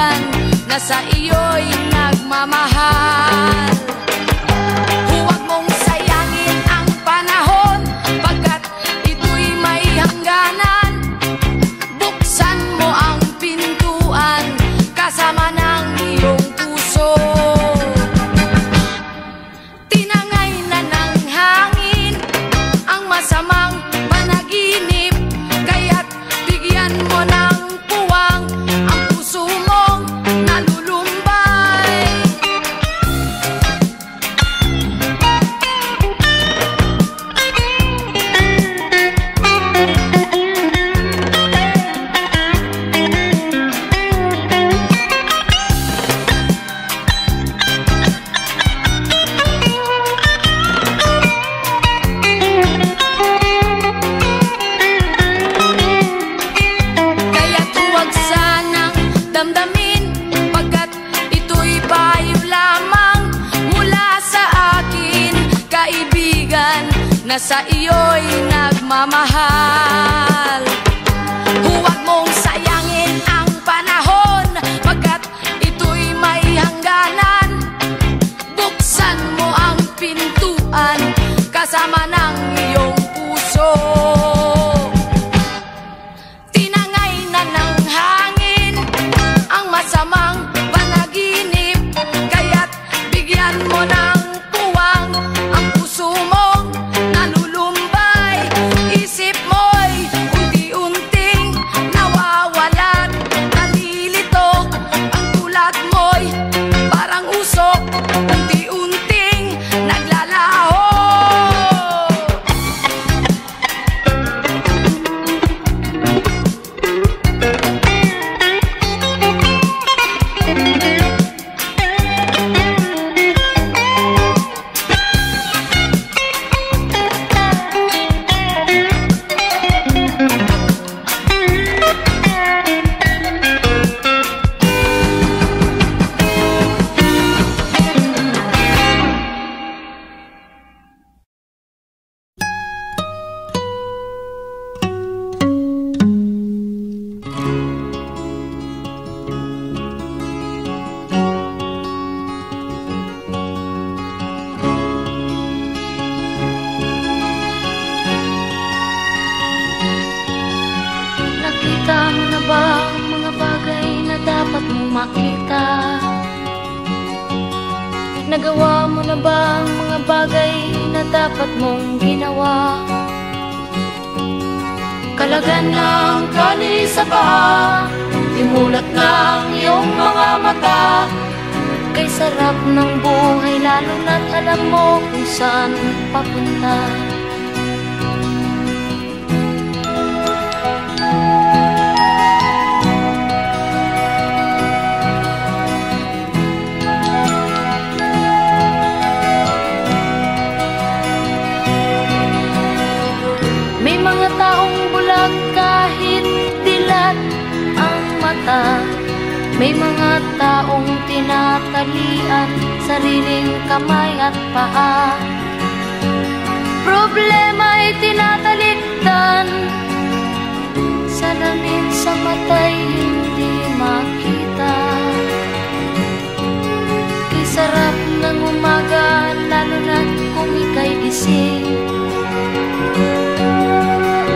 kaibigan na sa iyo'y nagmamahal. Huwag mong sayangin ang panahon, pagkat ito'y may hangganan. Buksan mo ang pintuan kasama ng iyong puso. Tinangay na ng hangin ang masamang panaginip, kaya't bigyan mo ng puwang ang puso mong nalulumbay. Kaya't huwag sanang damdamin, pagkat ito'y payo lamang mula sa akin, kaibigan na sa iyo'y nagmamahal. Huwag mong sayangin ang panahon, pagkat ito'y may hangganan. Buksan mo ang pintuan kasama ng iyong puso. Tinangay na ng hangin ang masamang panaginip, kaya't bigyan mo ng puwang ang puso mong nalulumbay. Isip mo'y unti-unting nawawalan, nalilito ang tulad mo'y parang usok, unti-unting naglalaho. Nakita mo na ba ang mga bagay na dapat mong makita? Nagawa mo na ba ang mga bagay na dapat mong ginawa? Kalagan ng kali sa paa, imulat ng iyong mga mata. Kay sarap ng buhay, lalo na't alam mo kung saan papunta. May mga taong bulag kahit dilat ang mata. May mga taong tinatalian sariling kamay at paa. Problema'y tinatalikdan, salamin sa mata'y hindi makita. Kay sarap ng umaga, lalo na't kung ika'y gising.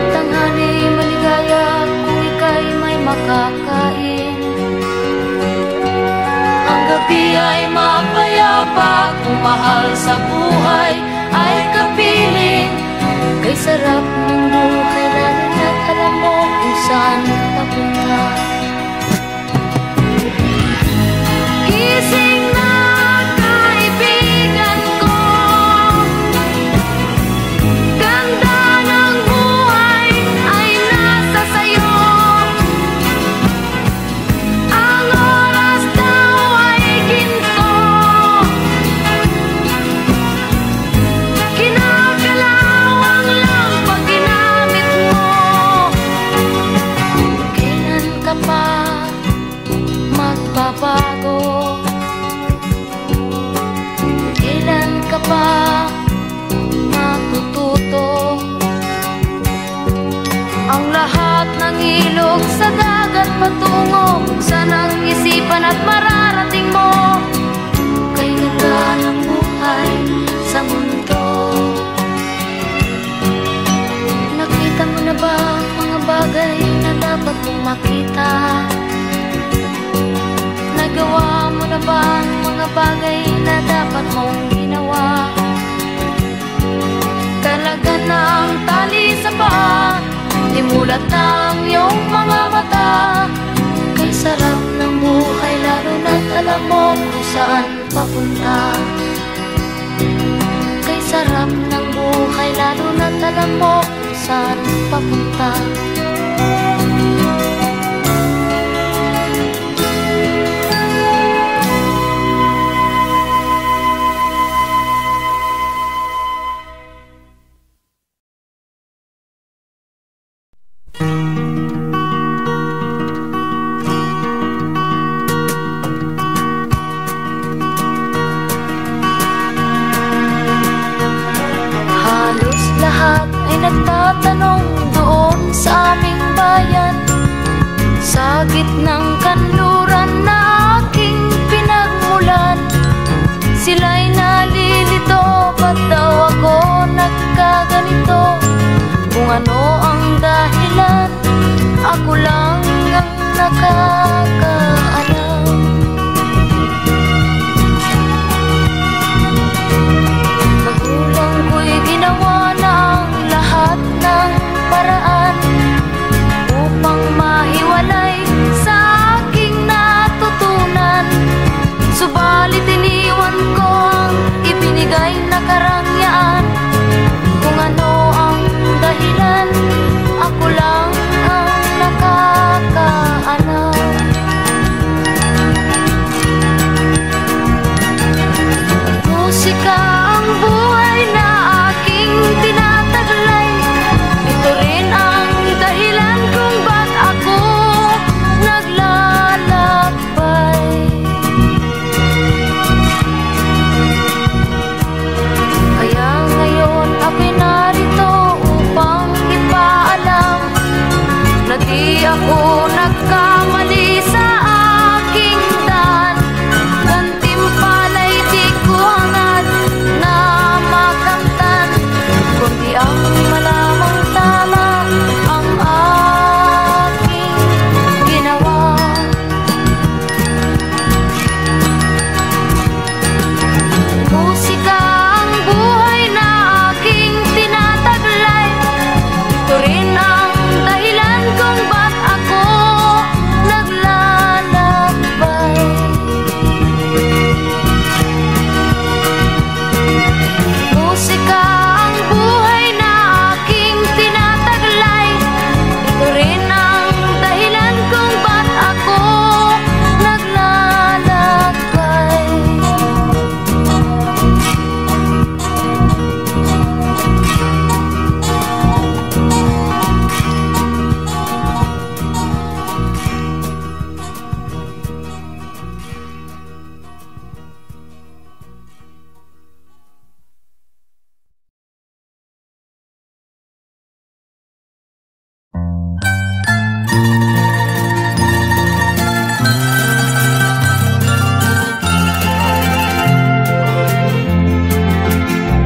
Tanghali maligaya kung ika'y may makakain. Ang gabi ay mapayapa kung mahal sa buhay ay kapiling. Kay sarap ng buhay, lalo na't alam mo kung saan papunta. Gising na kaibigan ko, ganda ng buhay ay nasa sayo. Ang oras daw ay ginto, kinakalawang lang pag ginamit mo. at mararating mo. Kay ganda ng buhay sa mundo. Nakita mo na ba ang mga bagay na dapat mong makita? Nagawa mo na ba ang mga bagay na dapat mong ginawa? Talaga ng tali sa paa, imulat ng iyong mga mata. Kay sarap ng buhay lalo na't alam mo kung saan papunta. Kay sarap ng buhay lalo na't alam mo kung saan papunta. Nagtatanong doon sa aming bayan, sa gitnang kanluran na aking pinagmulan. Sila'y nalilito, ba't daw ako nagkaganito? Kung ano ang dahilan, ako lang ang nakakaalam. Magulang ko'y ginawa ng lahat ng paraan upang mahiwalay sa aking natutunan. Subalit iniwan ko ang ibinigay na karangyaan. Kung ano ang dahilan, ako lang ang nakakaalam. Musika ang buhay na aking tinataglay. Ito rin ang dahilan kung ba't ako naglalakbay. Kaya ngayon ako'y narito upang ipaalam na di ako nagkamali sa aking daan. Gantimpala'y di ko hangad na makamtan, kundi ang malamang tama ang aking ginawa. Musika ang buhay na aking tinataglay. Ito rin ang dahilan kung ba't ako naglalakbay. Musika ang buhay na aking tinataglay. Ito rin ang dahilan kung ba't ako naglalakbay.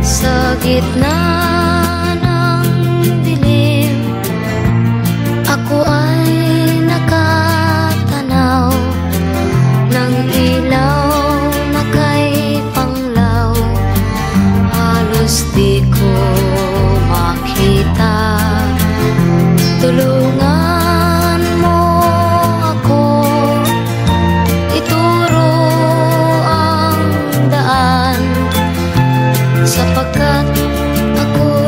Sa gitna ng dilim, ako ay nakatanaw ng ilaw na kay panglaw. Halos di ko makita. Tulungan mo ako, ituro ang daan, sapagkat ako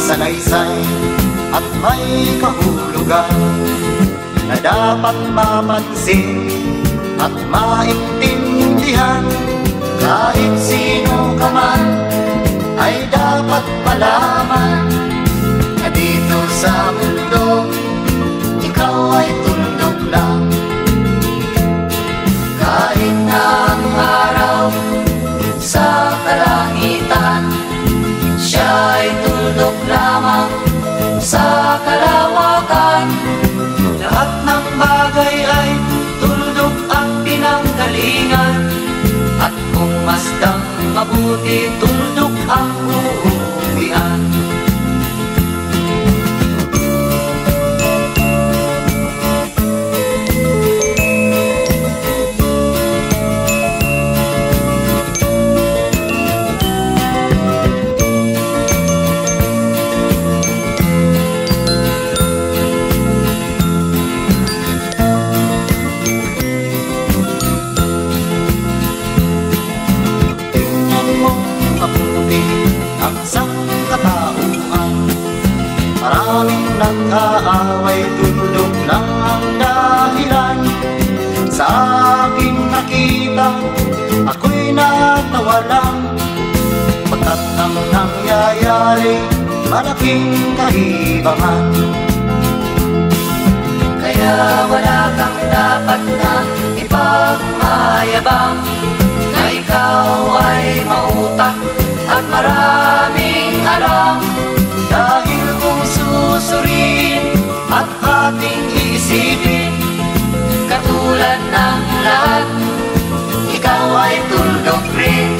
salaysay at may kahulugan na dapat mapansin at maintindihan. Kahit sino ka man ay dapat malaman na dito sa mundo ikaw ay tuldok lang. Kahit na ang araw sa kalangitan, siya ay tuldok lamang sa kalawakan. Lahat ng bagay ay tuldok ang pinanggalingan, at kung masdang mabuti, tuldok ang uuwian. Maraming nag-aaway, tuldok lang ang dahilan. Sa aking nakita, ako'y natawa lang. Pagkat ang nangyayari, malaking kahibangan. Kaya wala kang dapat na ipagmayabang, na ikaw ay mautak at maraming alam. Dahil kung susuriin at ating isipin, katulad ng lahat, ikaw ay tuldok rin.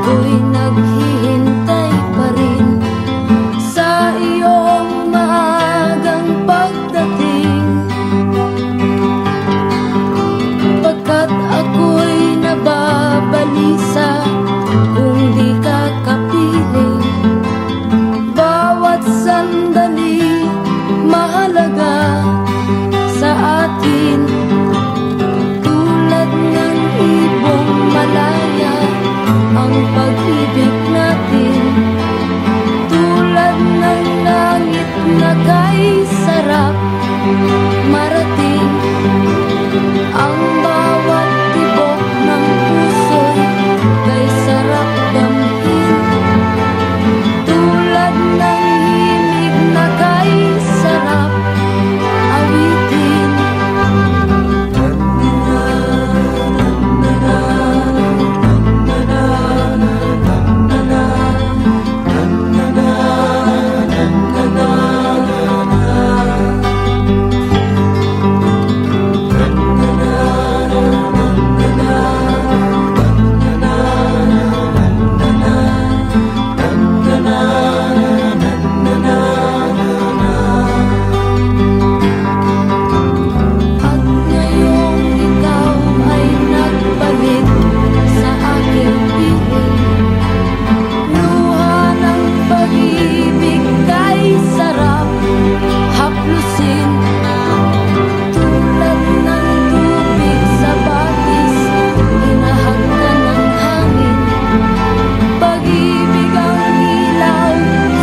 ako'y naghihintay pa rin sa iyong maagang pagdating. Pagkat ako'y nababalisa kung di ka kapiling. Bawat sandali mahalaga sa atin, tulad ng ibong malaya ang pag-ibig natin, tulad ng langit na kay sarap marating. Ang bawat tibok ng puso'y kay sarap damhin, tulad ng himig na kay sarap awitin. At ngayong ikaw ay nagbalik sa aking piling, luha ng pag-ibig kay sarap haplusin, tulad ng tubig sa batis hinahag ka ng hangin. Pag-ibig ang ilaw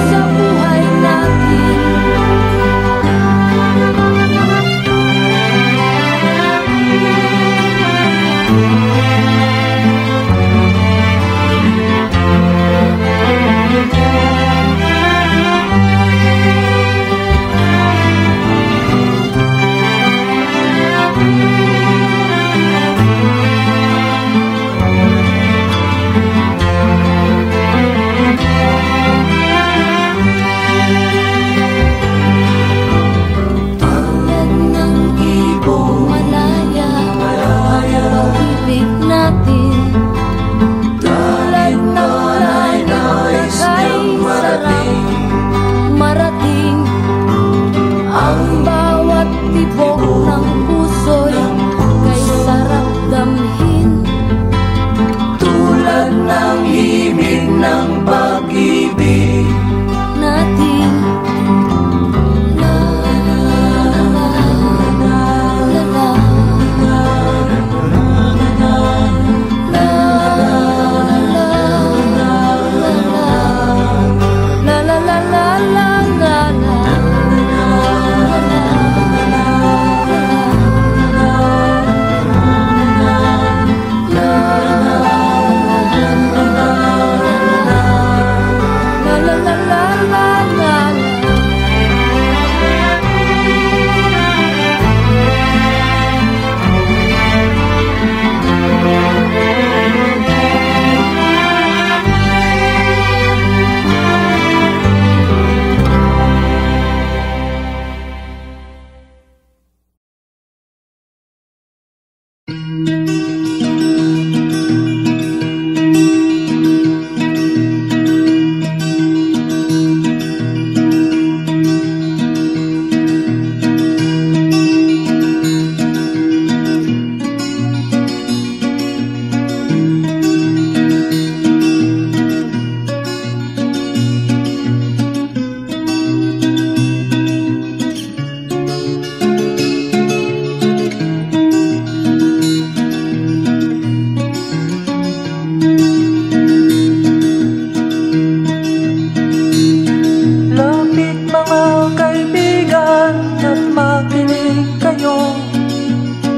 sa buhay natin. Tulad ng ibong malaya ang pag-ibig natin, tulad ng langit na kay sarap marating. Ang bawat tibok ng puso'y kay sarap damhin, tulad ng himig ng pag-ibig natin. La la la la la la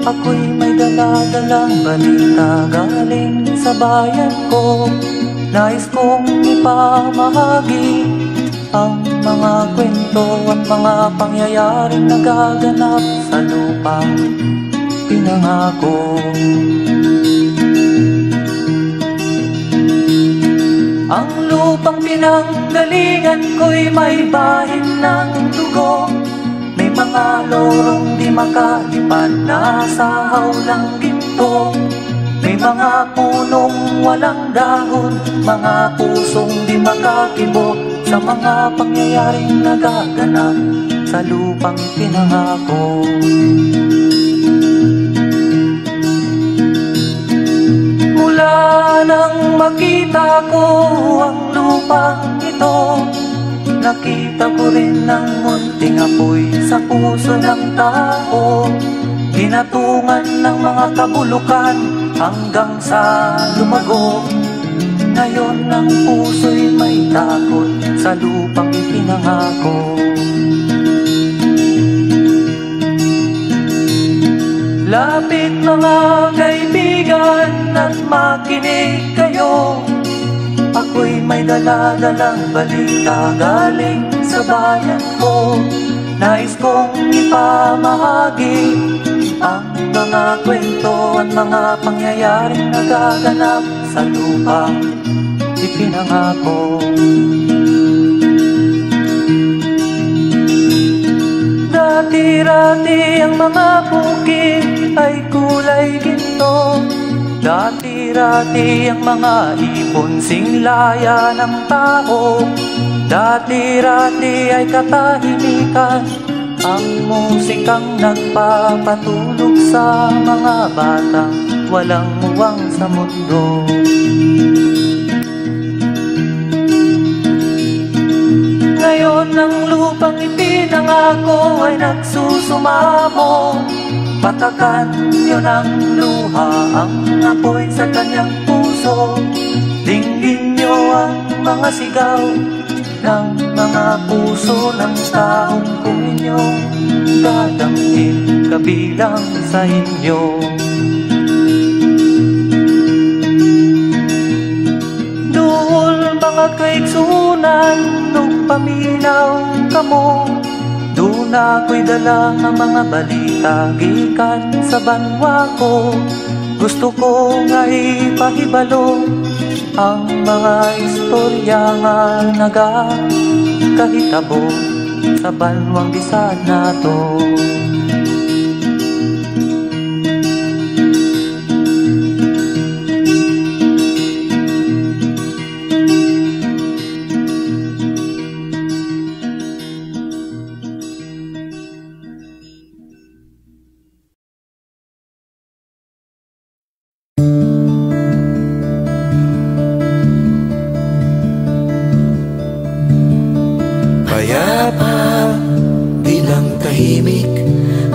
Ako'y may dala-dalang balita galing sa bayan ko. Nais kong ipamahagi ang mga kwento at mga pangyayaring nagaganap sa lupang pinangako. Ang lupang pinanggalingan ko'y may bahid ng dugo. May mga lorong di makalipad na sa hawlang ginto. May May mga punong walang dahon, mga pusong di makakibo sa mga pangyayaring nagaganap sa lupang pinangako. Mula nang makita ko ang lupang ito, nakita ko rin ang munting apoy sa puso ng tao. Ginatungan ng mga kabulukan hanggang sa lumago. Ngayon ang puso'y may takot sa lupang ipinangako. Lapit mga kaibigan at makinig kayo. Ako'y may dala-dalang balita galing sa bayan ko. Nais kong ipamahagi ang mga kwento at mga pangyayaring nagaganap sa lupang ipinangako. Dati-rati ang mga bukid ay kulay ginto. Dati-rati ang mga ibon singlaya ng tao. Dati-rati ay katahimikan ang musikang nagpapatulog sa mga batang walang muwang sa mundo. Ngayon ang lupang ipinangako ay nagsusumamo. Patakan niyo ng luha ang apoy sa kanyang puso. Dinggin niyo ang mga sigaw ng mga puso ng taong kung inyong dadamhin kabilang sa inyo. Duol mga kaigsunan nung paminaw kamo. Doon ako'y dala ng mga balita gikan sa banwa ko. Gusto ko nga ipahibalo ang mga istorya nga nagakahitabo sa banwang bisan nato.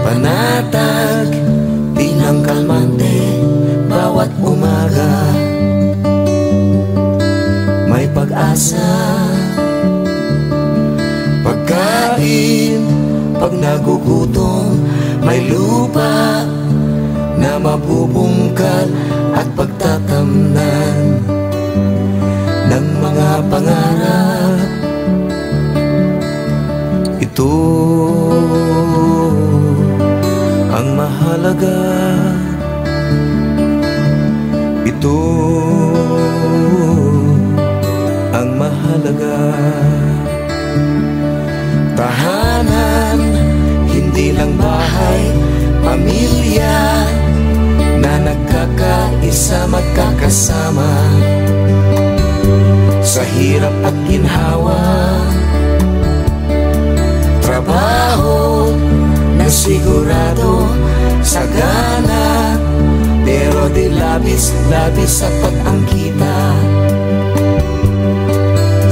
Panatag, bilang kalmante, bawat umaga may pag-asa. Pagkain, pag nagugutom, may lupa na mabubungkal at pagtatamnan ng mga pangarap. Ito ang mahalaga. Ito ang mahalaga. Tahanan, hindi lang bahay, pamilya na nagkakaisa, magkakasama sa hirap at ginhawa. Trabaho na sigurado, sagana, pero di labis-labis sapat ang kita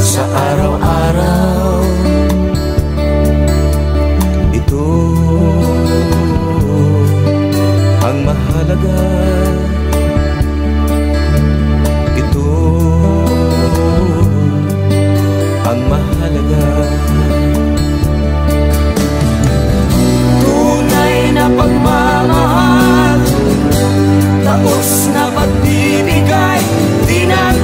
sa araw-araw. Ito ang mahalaga. Ito ang mahalaga. Na pagmamahal, taos na pagbibigay, di nag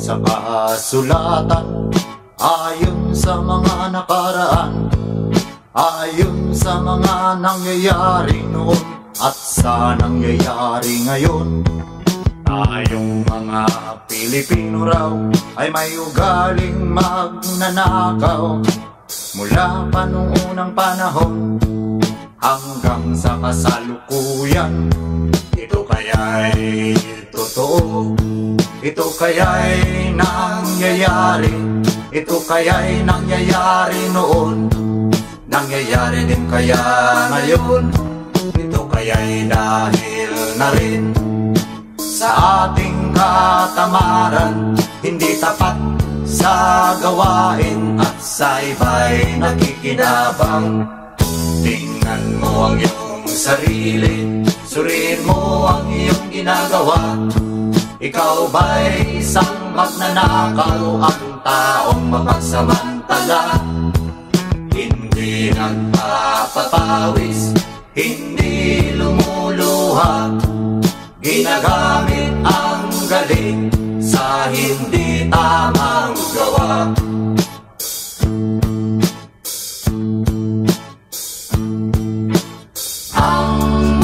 sa kasulatan, ayon sa mga nakaraan, ayon sa mga nangyayari noon at sa nangyayari ngayon. Tayong mga Pilipino raw ay may ugaling magnanakaw, mula pa noong unang panahon hanggang sa kasalukuyan. Ito kaya'y totoo, ito kaya'y nangyayari, ito kaya'y nangyayari noon, nangyayari din kaya ngayon. Ito kaya'y dahil na rin sa ating katamaran, hindi tapat sa gawain at sa iba'y nakikinabang. Tingnan mo ang iyong sarili, suriin mo ang iyong ginagawa. Ikaw ba'y isang magnanakaw, ang taong mapagsamantala? Hindi nagpapapawis, hindi lumuluha, ginagamit ang galing sa hindi tamang gawa. Ang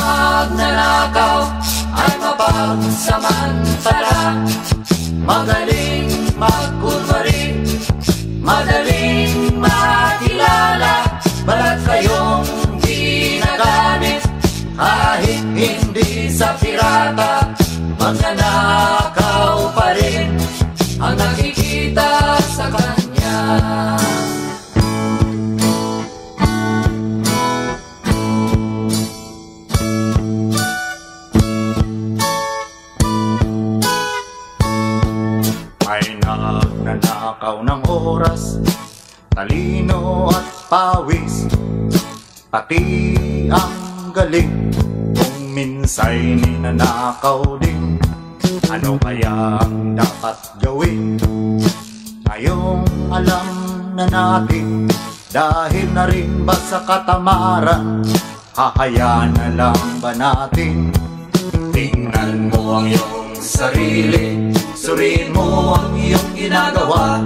magnanakaw ay mapagsamantala, magaling magkunwari, madaling makilala. Balat kayong ginagamit kahit hindi sa pirata, magnanakaw pa rin ang nakikita sa kanya. May nagnanakaw ng oras, talino at pawis, pati ang galing kung minsa'y ninanakaw din. Ano kaya ang dapat gawin? Ngayong alam na natin, dahil na rin ba sa katamaran, hahayaan na lang ba natin? Tingnan mo ang iyong sarili, suriin mo ang iyong ginagawa.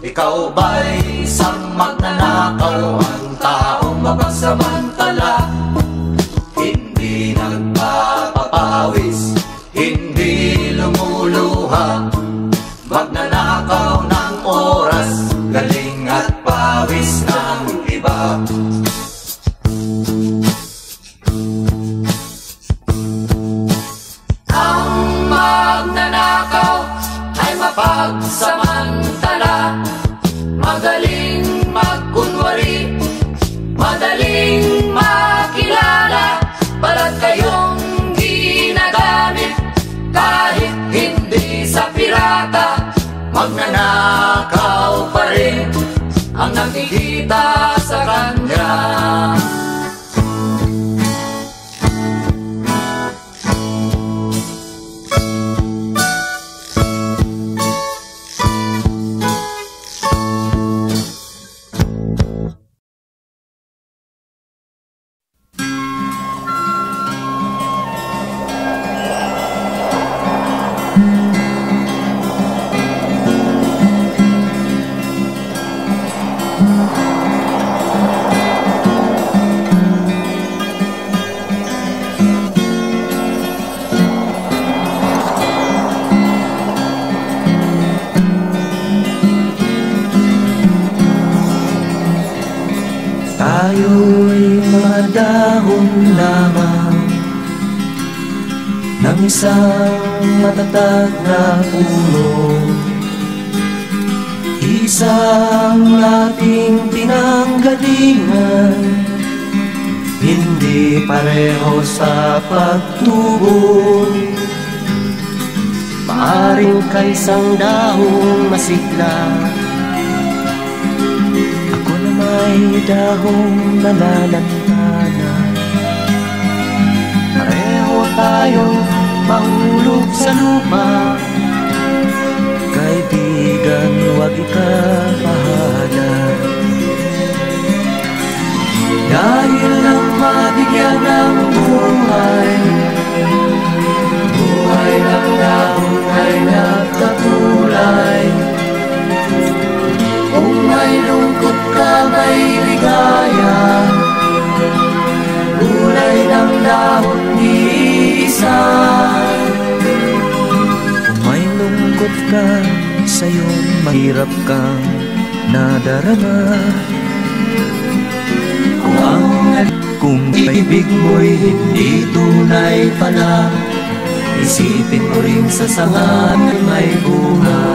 Ikaw ba'y isang magnanakaw, ang taong mapagsamantala? Hindi nagpapapawis, hindi lumuluha, magnanakaw ng oras, galing at pawis ng iba. Ang magnanakaw ay mapagsamantala, magaling magkunwari, madaling makilala. Balat kayong ginagamit kahit hindi sa pirata, magnanakaw pa rin ang nakikita sa kanya. Tayo'y mga dahon lamang ng isang matatag na puno, isang ating pinanggalingan, hindi pareho sa pagtubo. Maaring kaisang dahong masigla, may dahong nalalantana. Pareho tayong mahulog sa lupa. Kaibigan, huwag ikabahala, dahil lang mabigyan ng buhay, buhay ng dahon ay nagkatulad. may lungkot ka, may ligaya, kulay ng dahon di isa. Kung may lungkot ka, sa'yo'y mahirap kang nadarama. Kung ibig mo'y hindi tunay pala, isipin mo rin sa sanga may bunga.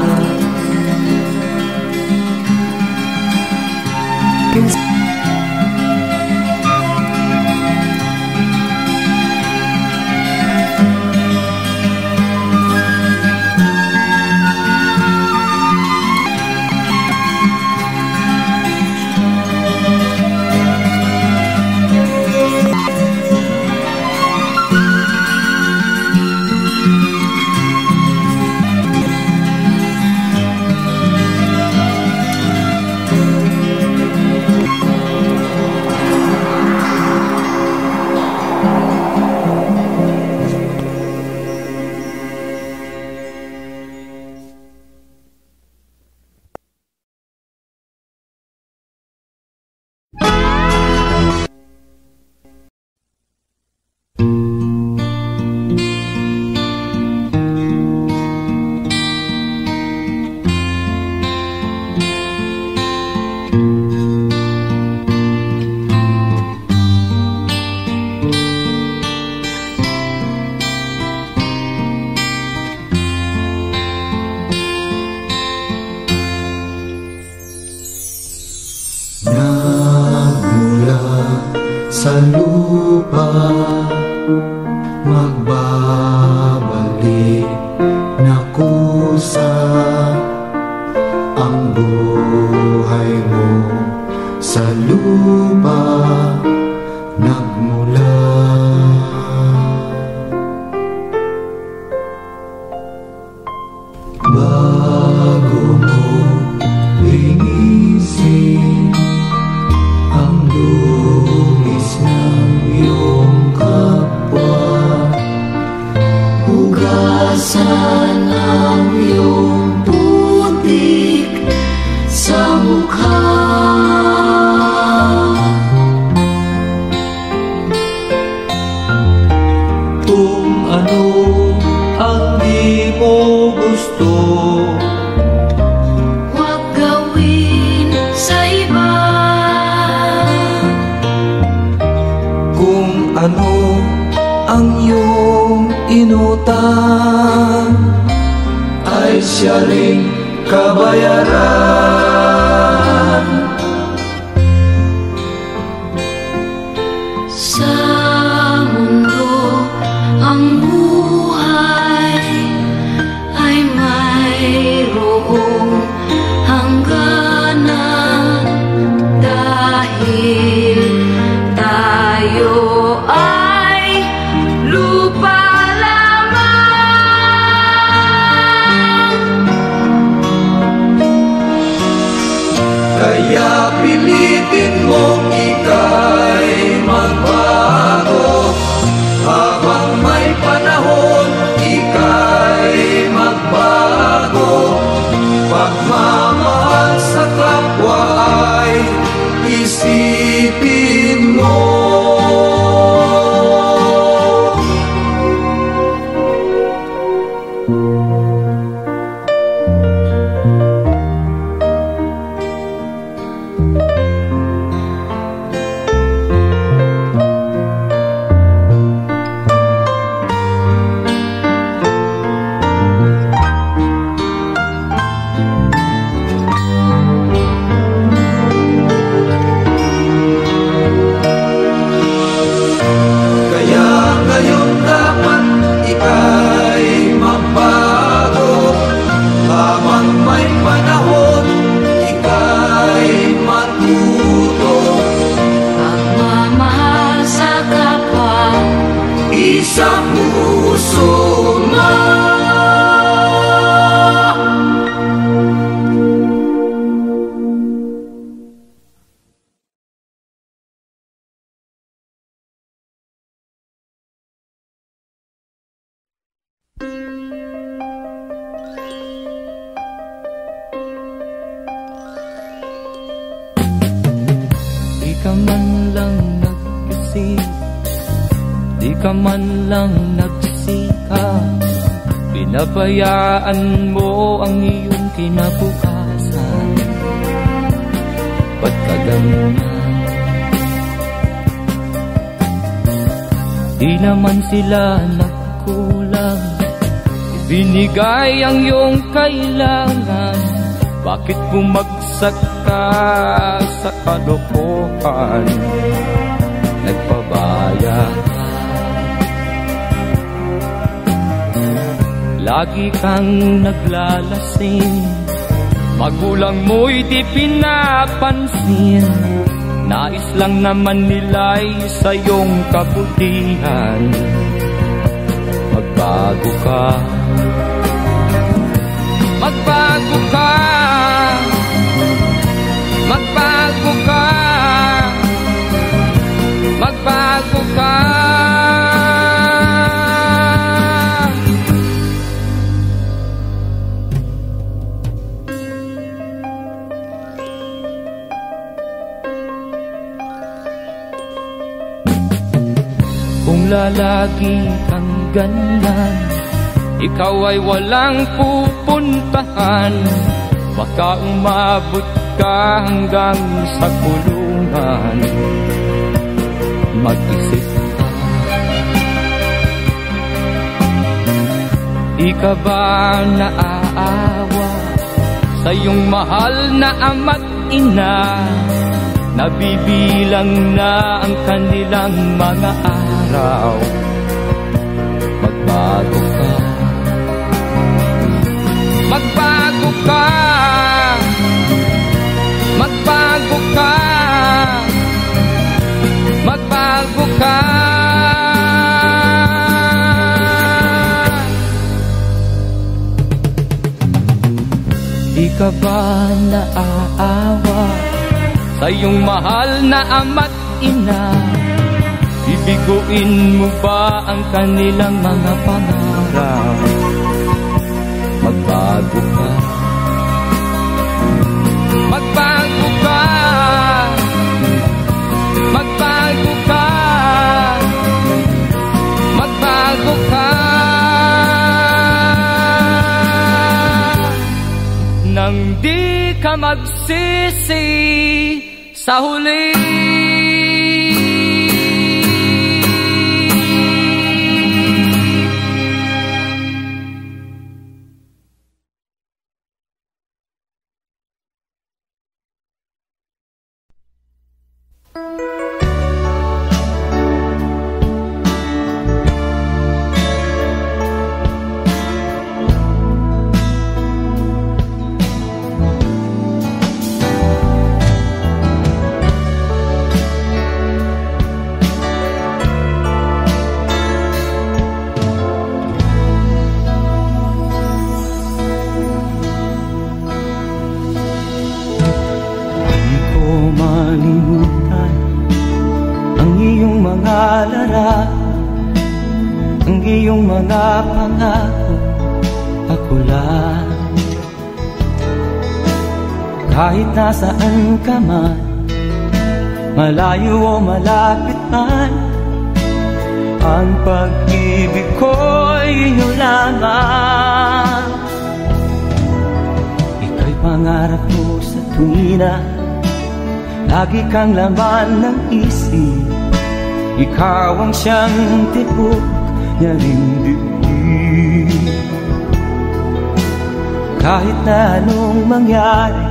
Sa lupa magbabalik na kusa ang buhay mo. Sa lupa nagmula. Bago mo linisin ang dungis ng iyong kapwa, hugasan ang iyong putik sa mukha. Kung ano ang di mo gusto, Huwag gawin sa iba. kung ano ang iyong inutang, ay siya ring kabayaran. Sa mundo ang buhay ay mayroong hangganan, dahil tayo ay lupa lamang. Kaya pilitin mong ika'y magbago, habang may panahon ika'y magbago. Pagmamahal sa kapwa ay isipin mo. ka man lang nag-isip, di ka man lang nagsikap, pinabayaan mo ang iyong kinabukasan. Ba't ka ganyan? Di naman sila nagkulang, ibinigay ang iyong kailangan. Bakit bumagsak ka sa kalokohan? Nagpabaya ka, lagi kang naglalasing, magulang mo'y di pinapansin. Nais lang naman nila'y sa iyong kabutihan. Magbago ka, magbago ka, magbago ka, magbago ka. Kung lalagi kang ganyan, ikaw ay walang pupuntahan. Baka umabot ka hanggang sa kulungan. Mag-isip ka, di ka ba naaawa sa iyong mahal na ama't ina? Nabibilang na ang kanilang mga araw. Magbago ka, magbago ka, magbago ka, magbago ka. Di ka ba naaawa sa iyong mahal na ama't ina? Bibiguin mo ba ang kanilang mga pangarap? Magbago ka, magbago ka, magbago ka, magbago ka. Nang di ka magsisi sa huli. Ang iyong mga pangako, ako lang. Kahit nasaan ka man, malayo o malapit man, ang pag-ibig ko'y iyo lamang. Ika'y pangarap ko sa tuwina, lagi kang laman ng isip. Ikaw ang siyang tibok niya ring dibdib. Kahit na anong mangyari,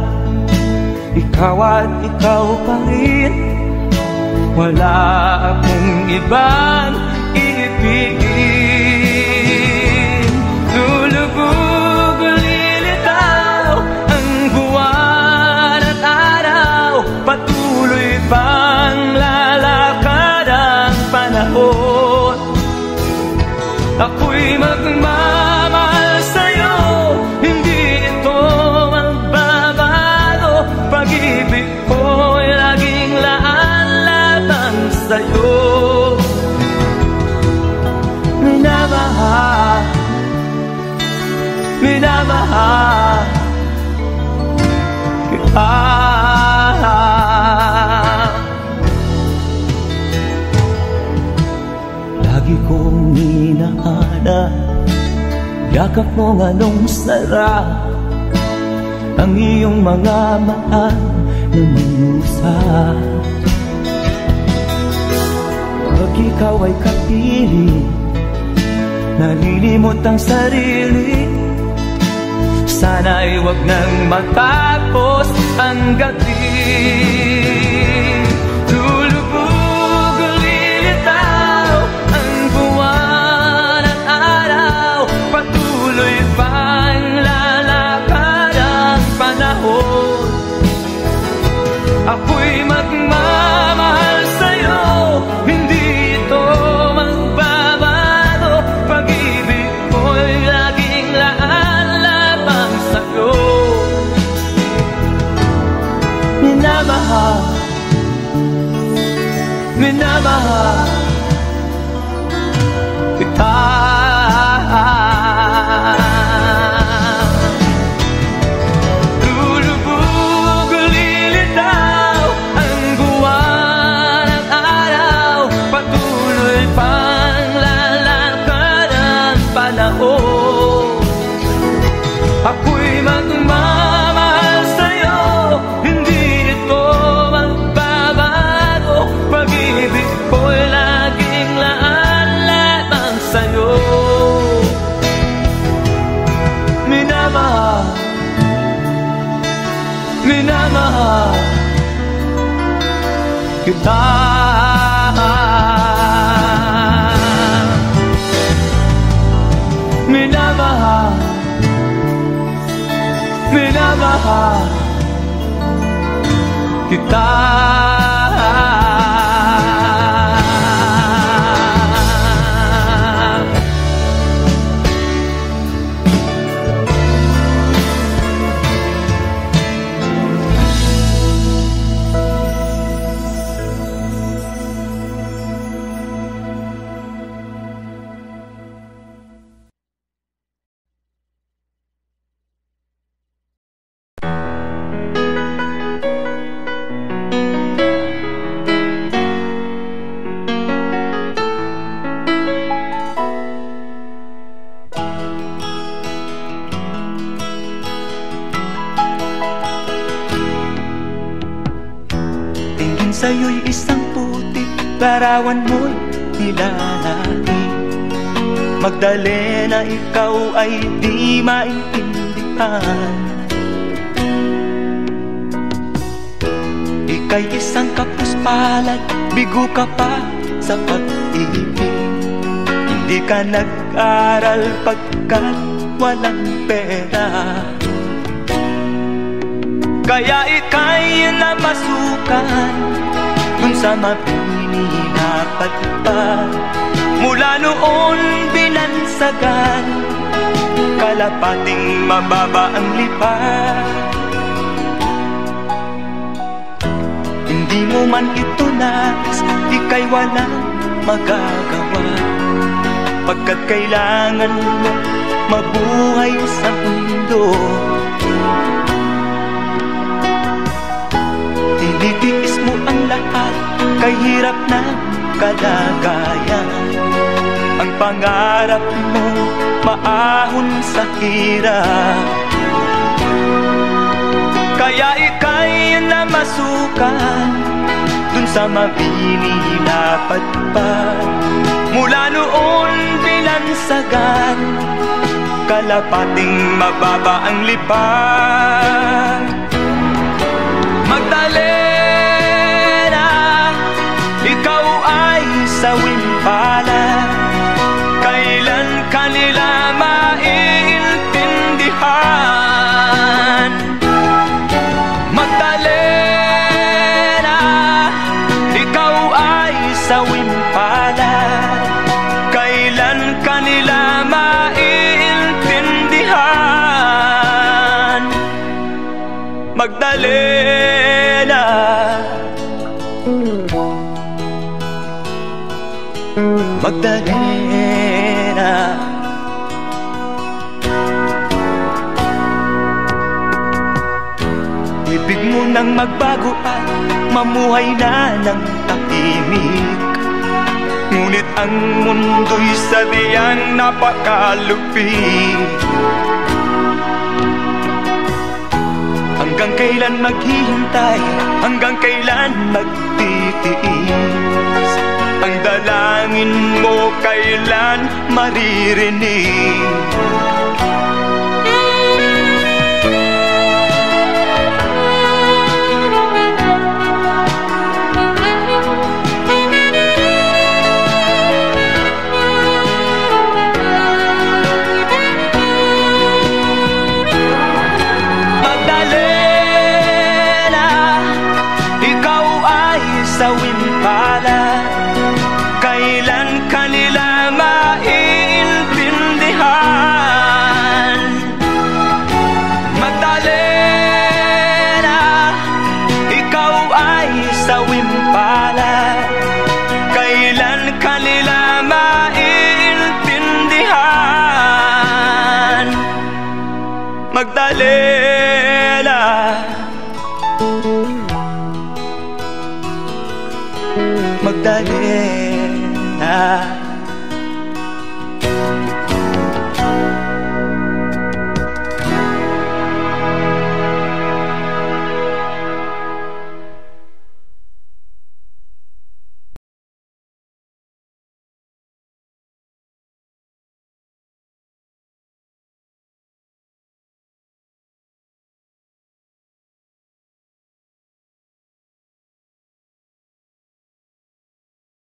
ikaw at ikaw pa rin. Wala akong ibang iibigin. Lulubog, lilitaw ang buwan at araw, patuloy pang lalakad ang panahon. Ako'y magmamahal sa'yo, hindi ito magbabago. Pag-ibig ko'y laging laan-laban sa'yo. Minamahal, minamahal kita. yakap mo anong sarap, ang iyong mga mata nangungusap. Pag ikaw ay kapiling, nalilimot ang sarili. Sana'y wag nang matapos ang gabi. Lulubog, lilitaw ang buwan at araw, patuloy pang lalakad ang panahon. Ako'y magmamahal sa'yo, hindi ito magbabago. Pag-ibig ko'y laging laan lamang sa'yo. Minamahal, minamahal kita. Lulubog, lilitaw ang buwan at araw, patuloy pang lalakad ang panahon. Ako'y magmamahal sa'yo, hindi ito magbabago. Pag-ibig ko'y laging laan lamang sa'yo. Minamahal, minamahal kita. Minamahal, minamahal kita. Tingin sa'yo'y isang putik, larawan mo'y nilalaki. Magdalena, ikaw ay di maintindihan. Ika'y isang kapuspalad, bigo ka pa sa pag-ibig. Hindi ka nag-aral pagkat walang pera, kaya ika'y namasukan dun sa mapininapat pa. Mula noon binansagan, kalapating mababa ang lipat. Hindi mo man ito nais, ika'y walang magagawa, pagkat kailangan mo mabuhay sa mundo. Tinitiis mo ang lahat, kay hirap na kalagayan. Ang pangarap mo maahon sa hirap, kaya ika'y namasukan dun sa mabininapat pa. Mula noon binansagan, kalapating mababa ang lipat. Magdalena, ikaw ay sawing palad, kailan kanila maiintindihan. Magdalena, ikaw ay sawing palad, kailan kanila maiintindihan. Magdalena, Magdalena, ibig mo nang magbago at mamuhay na ng tahimik. Ngunit ang mundo'y sadyang napakalupit. Hanggang kailan maghihintay, hanggang kailan magtitiis? Ang dalangin mo kailan maririnig? Sawimpala, kailan kanila maiintindihan? Magdalena, ikaw ay sawimpala, kailan kanila maiintindihan? Magdalena, Magdalena.